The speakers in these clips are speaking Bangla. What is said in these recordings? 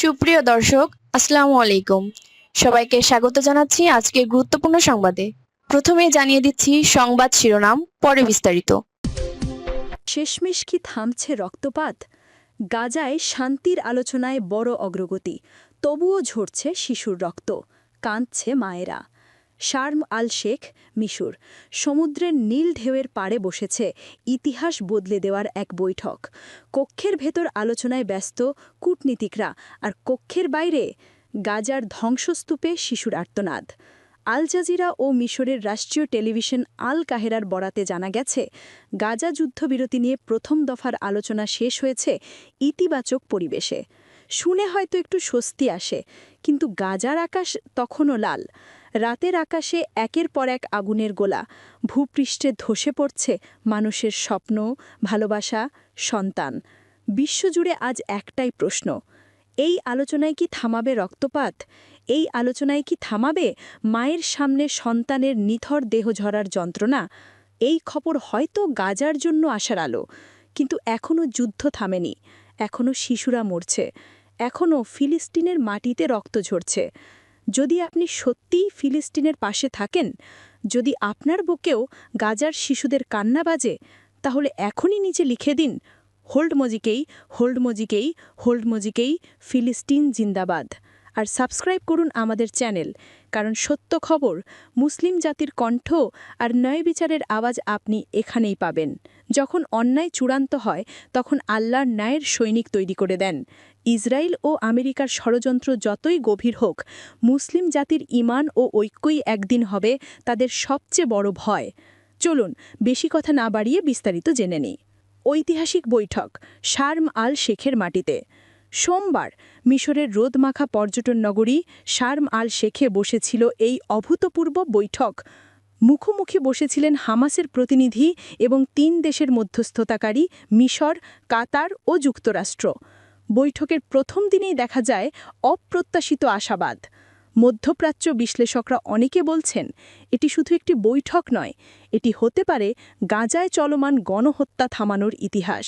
সুপ্রিয় দর্শক, আসসালামু আলাইকুম। সবাইকে স্বাগত জানাচ্ছি আজকের গুরুত্বপূর্ণ সংবাদে। প্রথমেই জানিয়ে দিচ্ছি সংবাদ শিরোনাম, পরে বিস্তারিত। শেষমেশ কি থামছে রক্তপাত? গাজায় শান্তির আলোচনায় বড় অগ্রগতি, তবুও ঝরছে শিশুর রক্ত, কাঁদছে মায়েরা। শার্ম আল শেখ, মিশর। সমুদ্রের নীল ঢেউয়ের পাড়ে বসেছে ইতিহাস বদলে দেওয়ার এক বৈঠক। কক্ষের ভেতর আলোচনায় ব্যস্ত কূটনীতিকরা, আর কক্ষের বাইরে গাজার ধ্বংসস্তূপে শিশুর আর্তনাদ। আল জাজিরা ও মিশরের রাষ্ট্রীয় টেলিভিশন আল কাহেরার বরাতে জানা গেছে, গাজা যুদ্ধবিরতি নিয়ে প্রথম দফার আলোচনা শেষ হয়েছে ইতিবাচক পরিবেশে। শুনে হয়তো একটু স্বস্তি আসে, কিন্তু গাজার আকাশ তখনও লাল। রাতের আকাশে একের পর এক আগুনের গোলা, ভূপৃষ্ঠে ধসে পড়ছে মানুষের স্বপ্ন, ভালোবাসা, সন্তান। বিশ্বজুড়ে আজ একটাই প্রশ্ন, এই আলোচনায় কি থামাবে রক্তপাত? এই আলোচনায় কি থামাবে মায়ের সামনে সন্তানের নিথর দেহ ঝরার যন্ত্রণা? এই খবর হয়তো গাজার জন্য আসার আলো, কিন্তু এখনও যুদ্ধ থামেনি, এখনও শিশুরা মরছে, এখনও ফিলিস্তিনের মাটিতে রক্ত ঝরছে। যদি আপনি সত্যিই ফিলিস্তিনের পাশে থাকেন, যদি আপনার বুকেও গাজার শিশুদের কান্না বাজে, তাহলে এখনই নিচে লিখে দিন, হোল্ড মজিকেই, হোল্ড মজিকেই, হোল্ড মজিকেই, ফিলিস্তিন জিন্দাবাদ। আর সাবস্ক্রাইব করুন আমাদের চ্যানেল, কারণ সত্য খবর, মুসলিম জাতির কণ্ঠ আর ন্যায় বিচারের আওয়াজ আপনি এখানেই পাবেন। যখন অন্যায় চূড়ান্ত হয়, তখন আল্লাহর ন্যায়ের সৈনিক তৈরি করে দেন। ইসরায়েল ও আমেরিকার ষড়যন্ত্র যতই গভীর হোক, মুসলিম জাতির ঈমান ও ঐক্যই একদিন হবে তাদের সবচেয়ে বড় ভয়। চলুন বেশি কথা না বাড়িয়ে বিস্তারিত জেনে নিই। ঐতিহাসিক বৈঠক শার্ম আল শেখের মাটিতে। সোমবার মিশরের রোদমাখা পর্যটন নগরী শার্ম আল শেখে বসেছিল এই অভূতপূর্ব বৈঠক। মুখোমুখি বসেছিলেন হামাসের প্রতিনিধি এবং ৩ দেশের মধ্যস্থতাকারী মিশর, কাতার ও যুক্তরাষ্ট্র। বৈঠকের প্রথম দিনেই দেখা যায় অপ্রত্যাশিত আশাবাদ। মধ্যপ্রাচ্য বিশ্লেষকরা অনেকে বলছেন, এটি শুধু একটি বৈঠক নয়, এটি হতে পারে গাজায় চলমান গণহত্যা থামানোর ইতিহাস।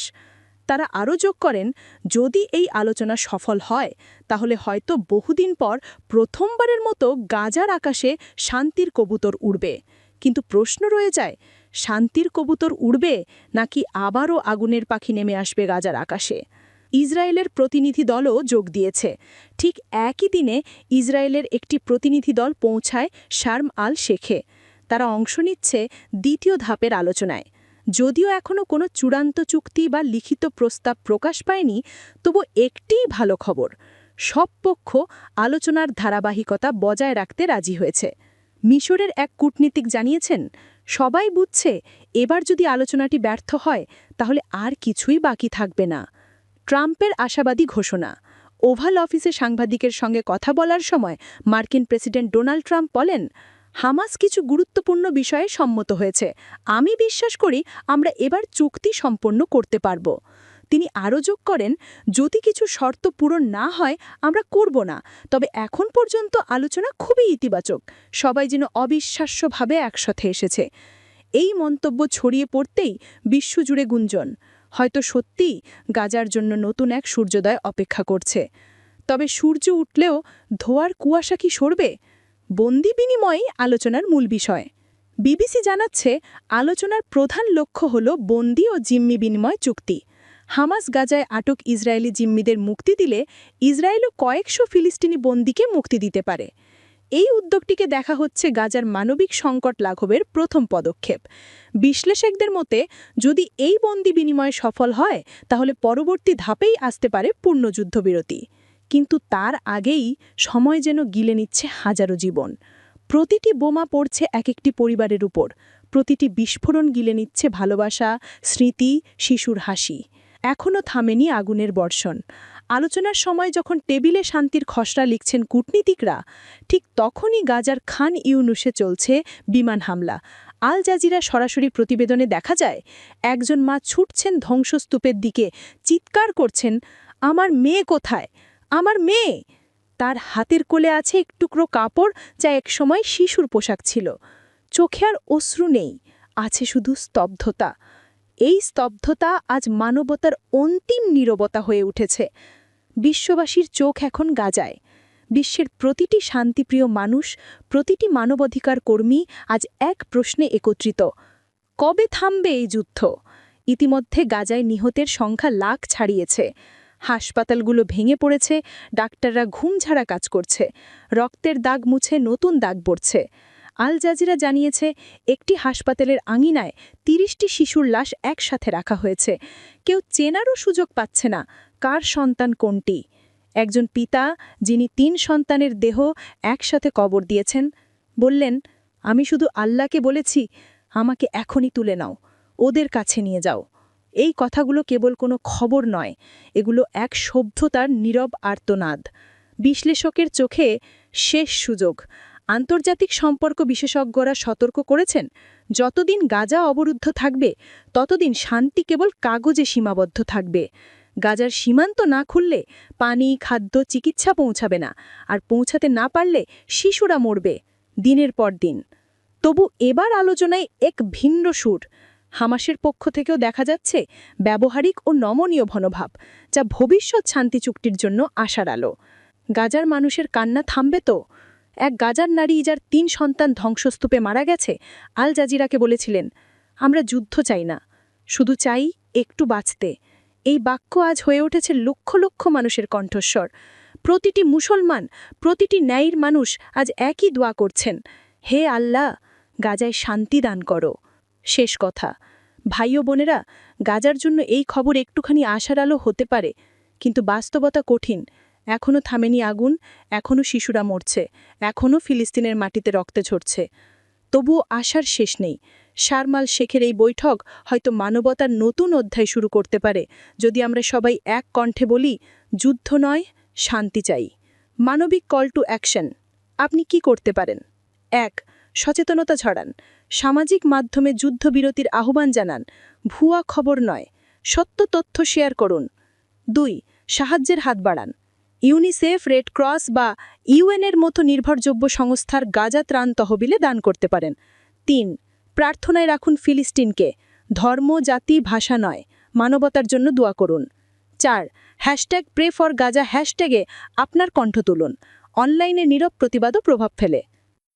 তারা আরও যোগ করেন, যদি এই আলোচনা সফল হয়, তাহলে হয়তো বহুদিন পর প্রথমবারের মতো গাজার আকাশে শান্তির কবুতর উড়বে। কিন্তু প্রশ্ন রয়ে যায়, শান্তির কবুতর উড়বে নাকি আবারও আগুনের পাখি নেমে আসবে গাজার আকাশে? ইসরায়েলের প্রতিনিধি দলও যোগ দিয়েছে। ঠিক একই দিনে ইসরায়েলের একটি প্রতিনিধি দল পৌঁছায় শার্ম আল শেখে। তারা অংশ নিচ্ছে দ্বিতীয় ধাপের আলোচনায়। যদিও এখনও কোনো চূড়ান্ত চুক্তি বা লিখিত প্রস্তাব প্রকাশ পায়নি, তবু একটিই ভালো খবর, সব পক্ষ আলোচনার ধারাবাহিকতা বজায় রাখতে রাজি হয়েছে। মিশরের এক কূটনীতিক জানিয়েছেন, সবাই বুঝছে এবার যদি আলোচনাটি ব্যর্থ হয়, তাহলে আর কিছুই বাকি থাকবে না। ট্রাম্পের আশাবাদী ঘোষণা। ওভাল অফিসে সাংবাদিকের সঙ্গে কথা বলার সময় মার্কিন প্রেসিডেন্ট ডোনাল্ড ট্রাম্প বলেন, হামাস কিছু গুরুত্বপূর্ণ বিষয়ে সম্মত হয়েছে, আমি বিশ্বাস করি আমরা এবার চুক্তি সম্পন্ন করতে পারব। তিনি আরও যোগ করেন, যদি কিছু শর্ত পূরণ না হয় আমরা করব না, তবে এখন পর্যন্ত আলোচনা খুবই ইতিবাচক, সবাই যেন অবিশ্বাস্যভাবে একসাথে এসেছে। এই মন্তব্য ছড়িয়ে পড়তেই বিশ্বজুড়ে গুঞ্জন, হয়তো সত্যিই গাজার জন্য নতুন এক সূর্যোদয় অপেক্ষা করছে। তবে সূর্য উঠলেও ধোঁয়ার কুয়াশা কি সরবে? বন্দি বিনিময়ই আলোচনার মূল বিষয়। বিবিসি জানাচ্ছে, আলোচনার প্রধান লক্ষ্য হল বন্দি ও জিম্মি বিনিময় চুক্তি। হামাস গাজায় আটক ইসরায়েলি জিম্মিদের মুক্তি দিলে ইসরায়েলও কয়েকশো ফিলিস্তিনি বন্দীকে মুক্তি দিতে পারে। এই উদ্যোগটিকে দেখা হচ্ছে গাজার মানবিক সংকট লাঘবের প্রথম পদক্ষেপ। বিশ্লেষকদের মতে, যদি এই বন্দি বিনিময় সফল হয়, তাহলে পরবর্তী ধাপেই আসতে পারে পূর্ণ যুদ্ধবিরতি। কিন্তু তার আগেই সময় যেন গিলে নিচ্ছে হাজারো জীবন। প্রতিটি বোমা পড়ছে এক একটি পরিবারের উপর, প্রতিটি বিস্ফোরণ গিলে নিচ্ছে ভালোবাসা, স্মৃতি, শিশুর হাসি। এখনও থামেনি আগুনের বর্ষণ। আলোচনার সময় যখন টেবিলে শান্তির খসড়া লিখছেন কূটনীতিকরা, ঠিক তখনই গাজার খান ইউনুসে চলছে বিমান হামলা। আল জাজিরা সরাসরি প্রতিবেদনে দেখা যায়, একজন মা ছুটছেন ধ্বংসস্তূপের দিকে, চিৎকার করছেন, আমার মেয়ে কোথায়, আমার মেয়ে! তার হাতের কোলে আছে এক টুকরো কাপড়, যা একসময় শিশুর পোশাক ছিল। চোখে আর অশ্রু নেই, আছে শুধু স্তব্ধতা। এই স্তব্ধতা আজ মানবতার অন্তিম নীরবতা হয়ে উঠেছে। বিশ্ববাসীর চোখ এখন গাজায়। বিশ্বের প্রতিটি শান্তিপ্রিয় মানুষ, প্রতিটি মানবাধিকার কর্মী আজ এক প্রশ্নে একত্রিত: কবে থামবে এই যুদ্ধ? ইতিমধ্যে গাজায় নিহতের সংখ্যা লাখ ছাড়িয়েছে। হাসপাতালগুলো ভেঙে পড়েছে, ডাক্তাররা ঘুমঝাড়া কাজ করছে, রক্তের দাগ মুছে নতুন দাগ পড়ছে। আল জাজিরা জানিয়েছে, একটি হাসপাতালের আঙিনায় ৩০টি শিশুর লাশ একসাথে রাখা হয়েছে। কেউ চেনারও সুযোগ পাচ্ছে না কার সন্তান কোনটি। একজন পিতা, যিনি ৩ সন্তানের দেহ একসাথে কবর দিয়েছেন, বললেন, আমি শুধু আল্লাহকে বলেছি, আমাকে এখনই তুলে নাও, ওদের কাছে নিয়ে যাও। এই কথাগুলো কেবল কোনো খবর নয়, এগুলো এক সভ্যতার নীরব আর্তনাদ। বিশ্লেষকের চোখে শেষ সুযোগ। আন্তর্জাতিক সম্পর্ক বিশেষজ্ঞরা সতর্ক করেছেন, যতদিন গাজা অবরুদ্ধ থাকবে ততদিন শান্তি কেবল কাগজে সীমাবদ্ধ থাকবে। গাজার সীমান্ত না খুললে পানি, খাদ্য, চিকিৎসা পৌঁছাবে না, আর পৌঁছাতে না পারলে শিশুরা মরবে দিনের পর দিন। তবু এবার আলোচনায় এক ভিন্ন সুর। হামাসের পক্ষ থেকেও দেখা যাচ্ছে ব্যবহারিক ও নমনীয় মনোভাব, যা ভবিষ্যৎ শান্তি চুক্তির জন্য আশার আলো। গাজার মানুষের কান্না থামবে তো? এক গাজার নারী, যার ৩ সন্তান ধ্বংসস্তূপে মারা গেছে, আল জাজিরাকে বলেছিলেন, আমরা যুদ্ধ চাই না, শুধু চাই একটু বাঁচতে। এই বাক্য আজ হয়ে উঠেছে লক্ষ লক্ষ মানুষের কণ্ঠস্বর। প্রতিটি মুসলমান, প্রতিটি ন্যায়ের মানুষ আজ একই দোয়া করছেন, হে আল্লাহ, গাজায় শান্তি দান করো। শেষ কথা, ভাই ও বোনেরা, গাজার জন্য এই খবর একটুখানি আশার আলো হতে পারে, কিন্তু বাস্তবতা কঠিন। এখনও থামেনি আগুন, এখনও শিশুরা মরছে, এখনও ফিলিস্তিনের মাটিতে রক্তে ঝরছে। তবুও আশার শেষ নেই। শারমাল শেখের এই বৈঠক হয়তো মানবতার নতুন অধ্যায় শুরু করতে পারে, যদি আমরা সবাই এক কণ্ঠে বলি, যুদ্ধ নয়, শান্তি চাই। মানবিক কল টু অ্যাকশন। আপনি কি করতে পারেন? ১. সচেতনতা ছড়ান। সামাজিক মাধ্যমে যুদ্ধবিরতির আহ্বান জানান। ভুয়া খবর নয়, সত্য তথ্য শেয়ার করুন। ২. সাহায্যের হাত বাড়ান। ইউনিসেফ, রেড ক্রস বা ইউএনের মতো নির্ভরযোগ্য সংস্থার গাজা ত্রাণ তহবিলে দান করতে পারেন। ৩. প্রার্থনায় রাখুন ফিলিস্তিনকে। ধর্ম, জাতি, ভাষা নয়, মানবতার জন্য দোয়া করুন। ৪. #প্রে ফর গাজা হ্যাশট্যাগে আপনার কণ্ঠ তুলুন। অনলাইনে নীরব প্রতিবাদও প্রভাব ফেলে।